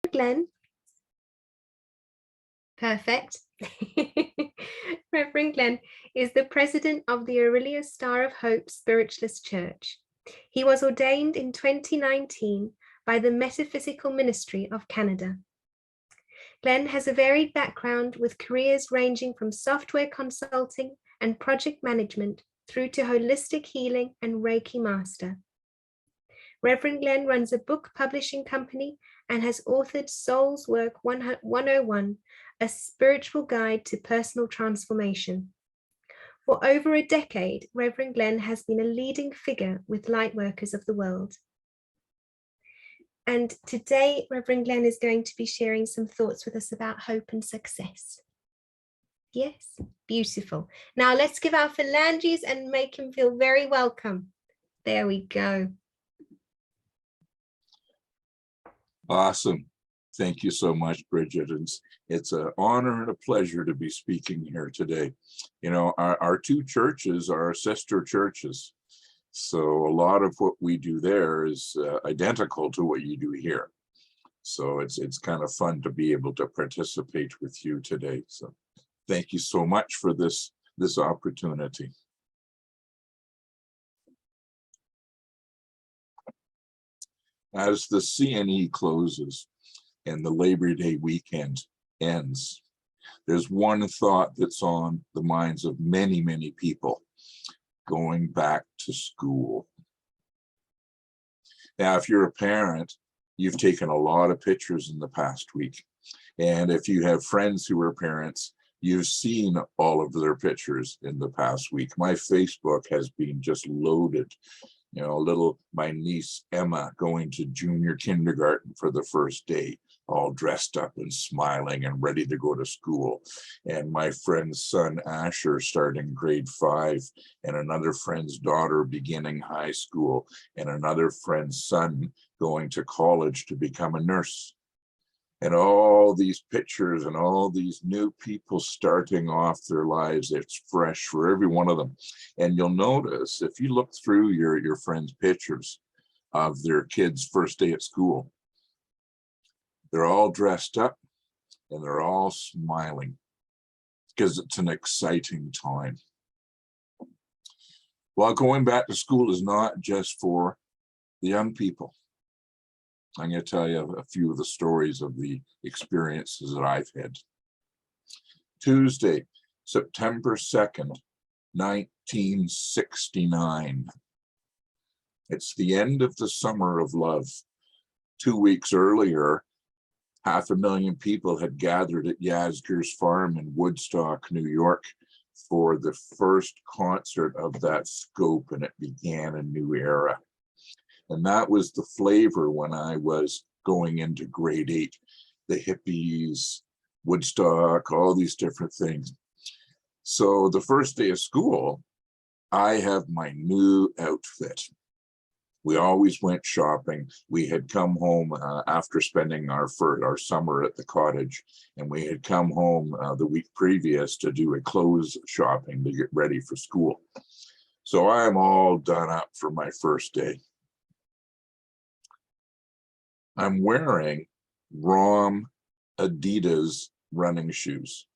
Glenn. Perfect. Reverend Glenn is the president of the Aurelia Star of Hope Spiritualist Church. He was ordained in 2019 by the Metaphysical Ministry of Canada. Glenn has a varied background with careers ranging from software consulting and project management through to holistic healing and Reiki master. Reverend Glenn runs a book publishing company and has authored Soul's Work 101, a spiritual guide to personal transformation. For over a decade, Reverend Glenn has been a leading figure with lightworkers of the world. And today, Reverend Glenn is going to be sharing some thoughts with us about hope and success. Yes, beautiful. Now let's give our phalanges and make him feel very welcome. There we go. Awesome. Thank you so much, Bridget. It's an honor and a pleasure to be speaking here today. You know, our two churches are sister churches. So a lot of what we do there is identical to what you do here. So it's kind of fun to be able to participate with you today. So thank you so much for this opportunity. As the CNE closes and the Labor Day weekend ends, there's one thought that's on the minds of many, many people: going back to school. Now, if you're a parent, you've taken a lot of pictures in the past week. And if you have friends who are parents, you've seen all of their pictures in the past week. My Facebook has been just loaded. You know, my niece Emma going to junior kindergarten for the first day, all dressed up and smiling and ready to go to school. And my friend's son Asher starting grade 5, and another friend's daughter beginning high school, and another friend's son going to college to become a nurse. And all these pictures and all these new people starting off their lives, it's fresh for every one of them. And you'll notice, if you look through your friends' pictures of their kids' first day at school, they're all dressed up and they're all smiling because it's an exciting time. Well, going back to school is not just for the young people. I'm going to tell you a few of the stories of the experiences that I've had. Tuesday, September 2nd, 1969. It's the end of the summer of love. 2 weeks earlier, 500,000 people had gathered at Yasgur's farm in Woodstock, New York, for the first concert of that scope, and it began a new era. And that was the flavor when I was going into grade 8, the hippies, Woodstock, all these different things. So the first day of school, I have my new outfit. We always went shopping. We had come home after spending our summer at the cottage, and we had come home the week previous to do a clothes shopping to get ready for school. So I'm all done up for my first day. I'm wearing ROM Adidas running shoes.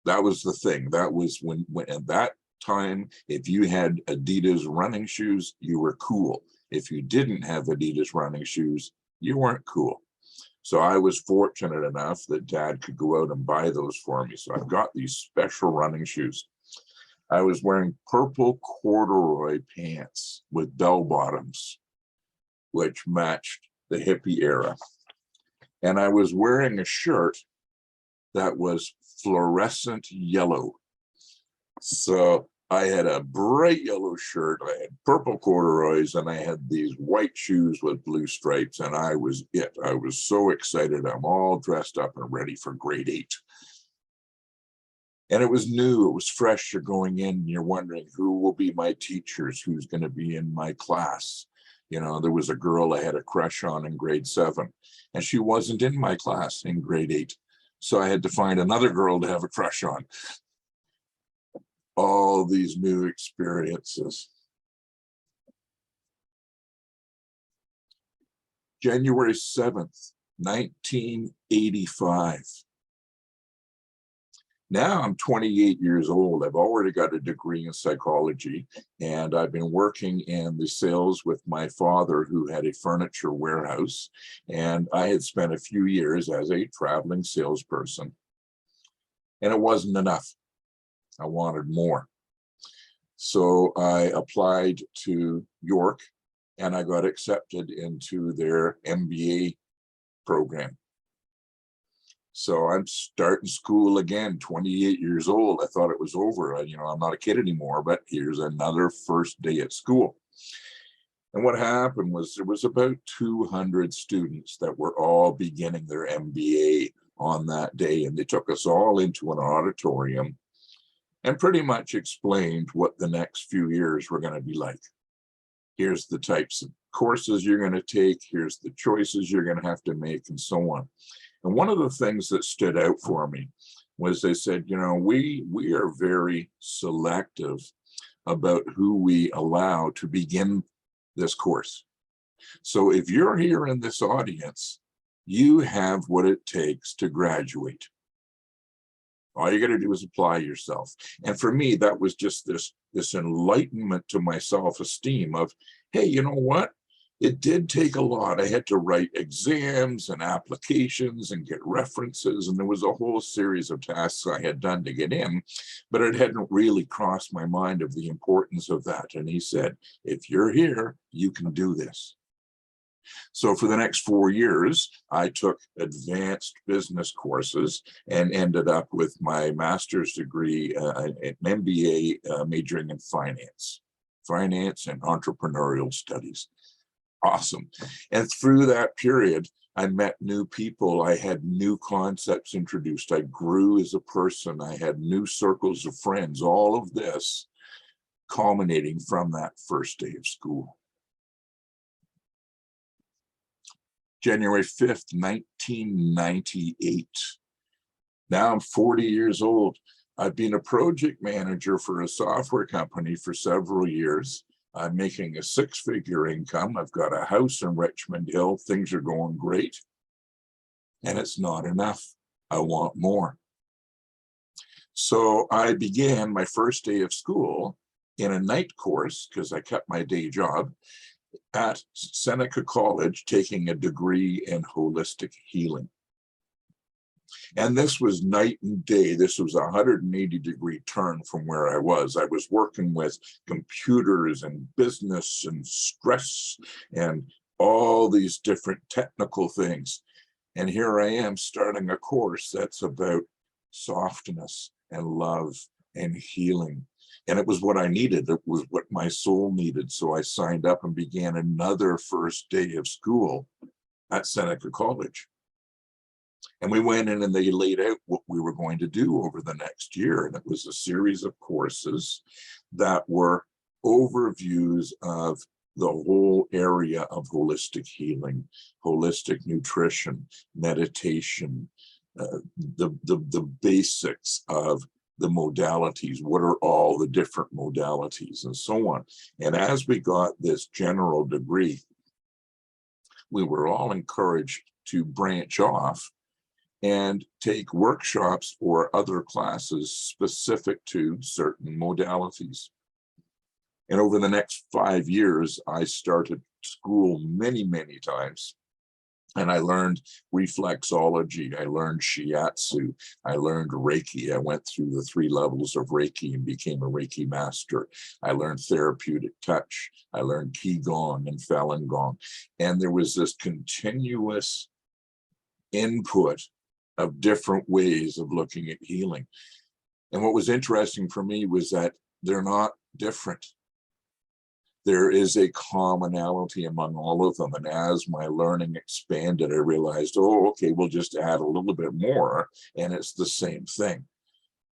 That was the thing. That was when at that time, if you had Adidas running shoes, you were cool. If you didn't have Adidas running shoes, you weren't cool. So I was fortunate enough that Dad could go out and buy those for me. So I've got these special running shoes. I was wearing purple corduroy pants with bell bottoms, which matched the hippie era. And I was wearing a shirt that was fluorescent yellow. So I had a bright yellow shirt, I had purple corduroys, and I had these white shoes with blue stripes, and I was it. I was so excited. I'm all dressed up and ready for grade 8. And it was new, it was fresh. You're going in and you're wondering who will be my teachers, who's going to be in my class. You know, there was a girl I had a crush on in grade 7, and she wasn't in my class in grade 8. So I had to find another girl to have a crush on. All these new experiences. January 7th, 1985. Now I'm 28 years old. I've already got a degree in psychology, and I've been working in the sales with my father, who had a furniture warehouse, and I had spent a few years as a traveling salesperson, and it wasn't enough. I wanted more. So I applied to York, and I got accepted into their MBA program. So I'm starting school again, 28 years old. I thought it was over. I'm not a kid anymore, but here's another first day at school. And what happened was there was about 200 students that were all beginning their MBA on that day. And they took us all into an auditorium and pretty much explained what the next few years were going to be like. Here's the types of courses you're going to take. Here's the choices you're going to have to make, and so on. And one of the things that stood out for me was they said, we are very selective about who we allow to begin this course. So if you're here in this audience, you have what it takes to graduate. All you got to do is apply yourself. And for me, that was just this enlightenment to my self-esteem of, hey, you know what? It did take a lot. I had to write exams and applications and get references, and there was a whole series of tasks I had done to get in, but it hadn't really crossed my mind of the importance of that. And he said, if you're here, you can do this. So for the next 4 years, I took advanced business courses and ended up with my master's degree, an MBA majoring in finance and entrepreneurial studies. Awesome. And through that period, I met new people. I had new concepts introduced. I grew as a person. I had new circles of friends, all of this culminating from that first day of school. January 5th, 1998. Now I'm 40 years old. I've been a project manager for a software company for several years. I'm making a 6-figure income. I've got a house in Richmond Hill. Things are going great. And it's not enough. I want more. So I began my first day of school in a night course, because I kept my day job, at Seneca College, taking a degree in holistic healing. And this was night and day. This was a 180-degree turn from where I was. I was working with computers and business and stress and all these different technical things. And here I am starting a course that's about softness and love and healing. And it was what I needed. It was what my soul needed. So I signed up and began another first day of school at Seneca College. And we went in and they laid out what we were going to do over the next year. And it was a series of courses that were overviews of the whole area of holistic healing, holistic nutrition, meditation, the basics of the modalities. What are all the different modalities, and so on. And as we got this general degree, we were all encouraged to branch off and take workshops or other classes specific to certain modalities. And over the next 5 years, I started school many, many times. And I learned reflexology, I learned shiatsu, I learned Reiki. I went through the 3 levels of Reiki and became a Reiki master. I learned therapeutic touch. I learned Qigong and Falun Gong. And there was this continuous input of different ways of looking at healing. And what was interesting for me was that they're not different. There is a commonality among all of them. And as my learning expanded, I realized, oh, okay, we'll just add a little bit more and it's the same thing.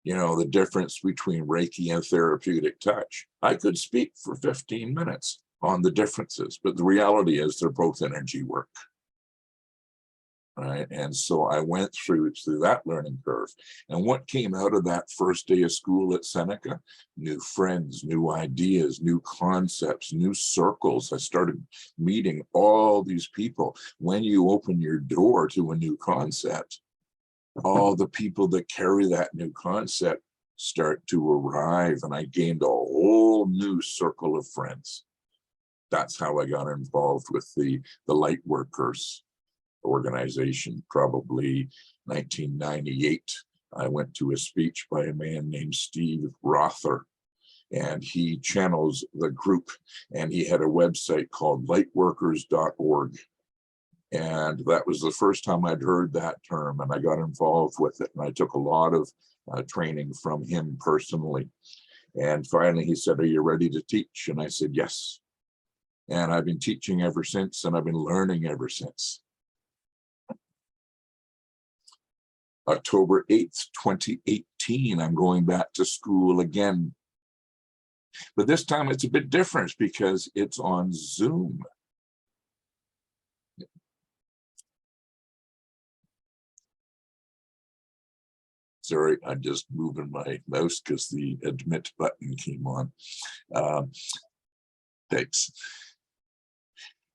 You know, the difference between Reiki and therapeutic touch. I could speak for 15 minutes on the differences, but the reality is they're both energy work. right? And so I went through that learning curve. And what came out of that first day of school at Seneca? New friends, new ideas, new concepts, new circles. I started meeting all these people. When you open your door to a new concept, all the people that carry that new concept start to arrive, and I gained a whole new circle of friends. That's how I got involved with the light workers organization. Probably 1998, I went to a speech by a man named Steve Rother, and he channels the group, and he had a website called lightworkers.org. And that was the first time I'd heard that term, and I got involved with it, and I took a lot of training from him personally. And finally he said, "Are you ready to teach?" And I said, "Yes." And I've been teaching ever since, and I've been learning ever since. October 8th, 2018, I'm going back to school again. But this time it's a bit different because it's on Zoom. Sorry, I'm just moving my mouse because the admit button came on. Thanks.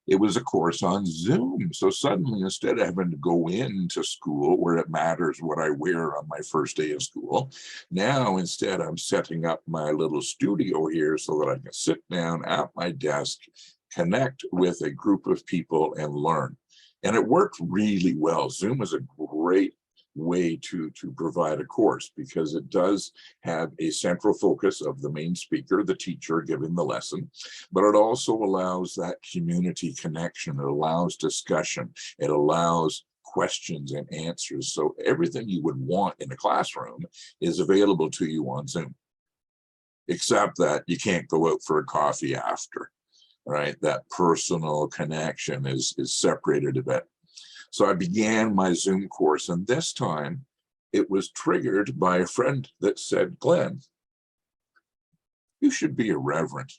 It was a course on Zoom. So suddenly, instead of having to go into school where it matters what I wear on my first day of school, now instead I'm setting up my little studio here so that I can sit down at my desk, connect with a group of people and learn. And it worked really well. Zoom is a great way to provide a course because it does have a central focus of the main speaker, the teacher giving the lesson, but it also allows that community connection. It allows discussion. It allows questions and answers. So everything you would want in a classroom is available to you on Zoom, except that you can't go out for a coffee after, right? That personal connection is separated a bit. So I began my Zoom course, and this time it was triggered by a friend that said, "Glenn, you should be a reverend."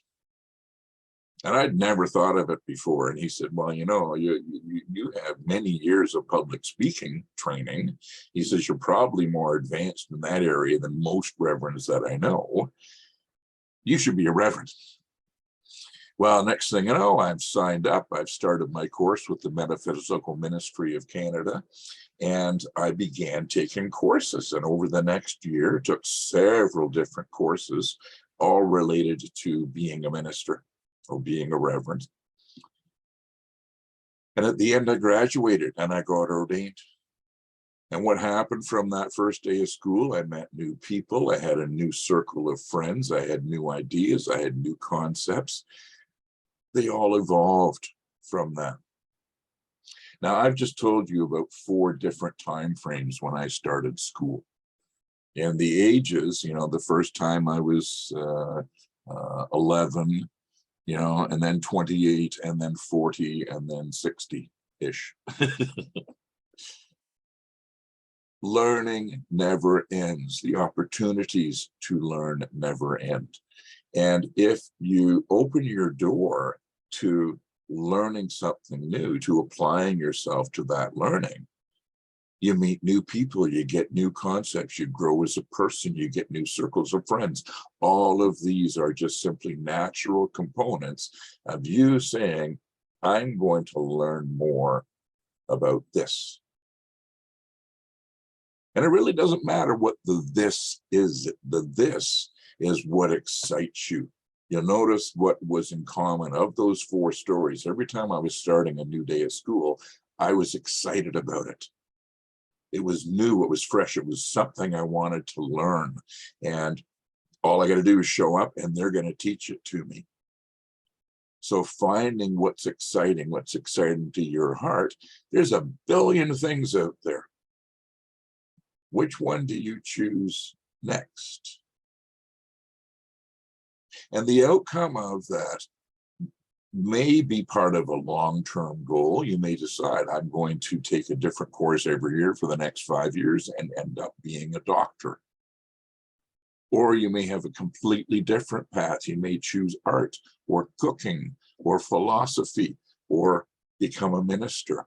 And I'd never thought of it before. And he said, "Well, you know, you have many years of public speaking training." He says, "You're probably more advanced in that area than most reverends that I know. You should be a reverend." Well, next thing you know, I've signed up. I've started my course with the Metaphysical Ministry of Canada, and I began taking courses. And over the next year, took several different courses, all related to being a minister or being a reverend. And at the end, I graduated and I got ordained. And what happened from that first day of school, I met new people. I had a new circle of friends. I had new ideas. I had new concepts. They all evolved from that. Now, I've just told you about 4 different time frames when I started school. And the ages, you know, the first time I was 11, you know, and then 28, and then 40, and then 60-ish. Learning never ends. The opportunities to learn never end. And if you open your door to learning something new, to applying yourself to that learning, you meet new people, you get new concepts, you grow as a person, you get new circles of friends. All of these are just simply natural components of you saying, "I'm going to learn more about this." And it really doesn't matter what the this is. The this is what excites you. You'll notice what was in common of those 4 stories. Every time I was starting a new day of school, I was excited about it. It was new, it was fresh, it was something I wanted to learn. And all I got to do is show up and they're going to teach it to me. So finding what's exciting to your heart, there's a billion things out there. Which one do you choose next? And the outcome of that may be part of a long-term goal. You may decide, I'm going to take a different course every year for the next 5 years and end up being a doctor. Or you may have a completely different path. You may choose art or cooking or philosophy or become a minister.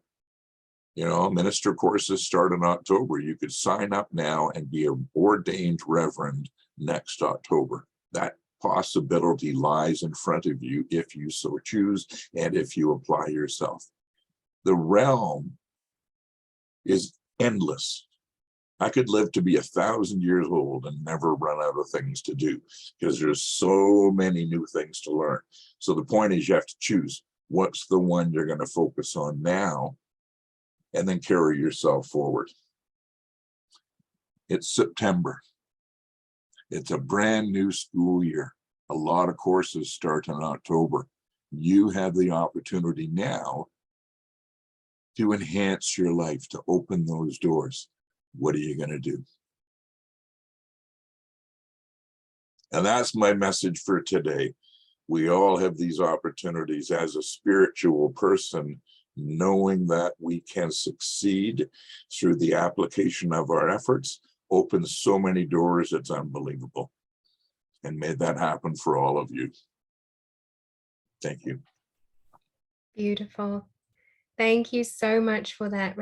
You know, minister courses start in October. You could sign up now and be an ordained reverend next October. That possibility lies in front of you if you so choose and if you apply yourself. The realm is endless. I could live to be 1,000 years old and never run out of things to do because there's so many new things to learn. So the point is you have to choose what's the one you're going to focus on now and then carry yourself forward. It's September. It's a brand new school year. A lot of courses start in October. You have the opportunity now to enhance your life, to open those doors. What are you going to do? And that's my message for today. We all have these opportunities as a spiritual person, knowing that we can succeed through the application of our efforts opens so many doors, it's unbelievable. And may that happen for all of you. Thank you. Beautiful. Thank you so much for that.